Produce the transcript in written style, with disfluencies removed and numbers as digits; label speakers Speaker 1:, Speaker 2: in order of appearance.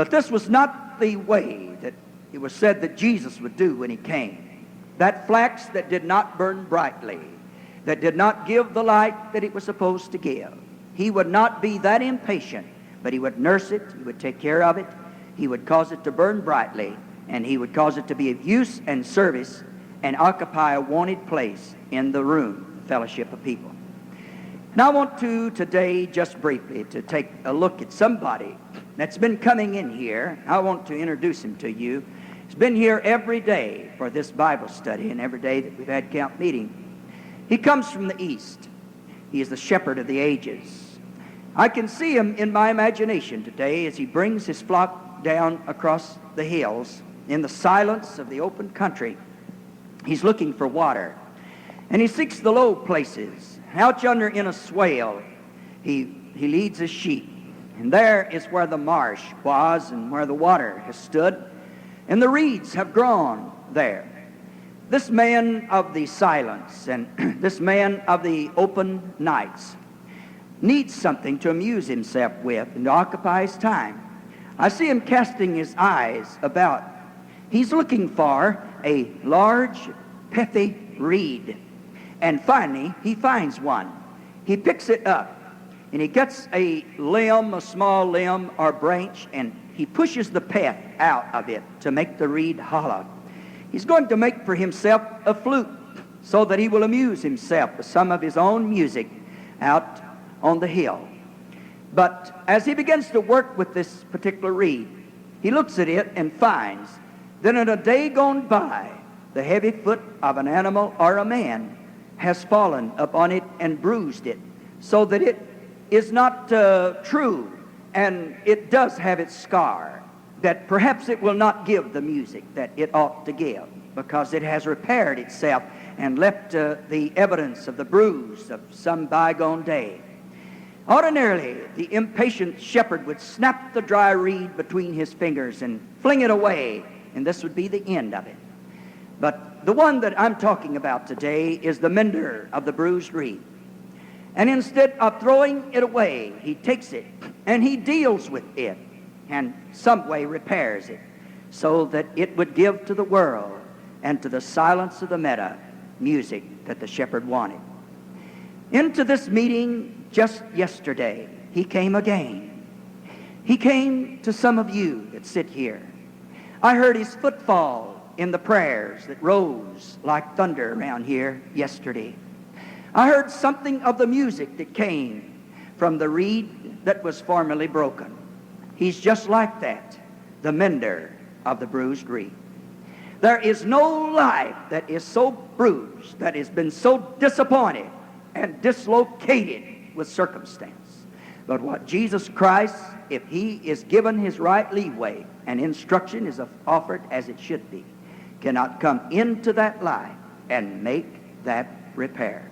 Speaker 1: But this was not the way that it was said that Jesus would do when he came. That flax that did not burn brightly, that did not give the light that it was supposed to give, he would not be that impatient, but he would nurse it, he would take care of it, he would cause it to burn brightly, and he would cause it to be of use and service and occupy a wanted place in the room, the fellowship of people. And I want to today, just briefly, to take a look at somebody that's been coming in here. I want to introduce him to you. He's been here every day for this Bible study and every day that we've had camp meeting. He comes from the East. He is the shepherd of the ages. I can see him in my imagination today as he brings his flock down across the hills in the silence of the open country. He's looking for water, and he seeks the low places. Out yonder in a swale, he leads his sheep, and there is where the marsh was and where the water has stood, and the reeds have grown there. This man of the silence and this man of the open nights needs something to amuse himself with and to occupy his time. I see him casting his eyes about. He's looking for a large, pithy reed. And finally, he finds one. He picks it up, and he gets a limb, a small limb or branch, and he pushes the pith out of it to make the reed hollow. He's going to make for himself a flute so that he will amuse himself with some of his own music out on the hill. But as he begins to work with this particular reed, he looks at it and finds that in a day gone by, the heavy foot of an animal or a man has fallen upon it and bruised it, so that it is not true, and it does have its scar, that perhaps it will not give the music that it ought to give, because it has repaired itself and left the evidence of the bruise of some bygone day. Ordinarily, the impatient shepherd would snap the dry reed between his fingers and fling it away, and this would be the end of it. But the one that I'm talking about today is the mender of the bruised reed. And instead of throwing it away, he takes it and he deals with it and some way repairs it so that it would give to the world and to the silence of the meadow music that the shepherd wanted. Into this meeting just yesterday, he came again. He came to some of you that sit here. I heard his footfall in the prayers that rose like thunder around here yesterday. I heard something of the music that came from the reed that was formerly broken. He's just like that, the mender of the bruised reed. There is no life that is so bruised, that has been so disappointed and dislocated with circumstance. But what Jesus Christ, if he is given his right leeway and instruction is offered as it should be, cannot come into that life and make that repair.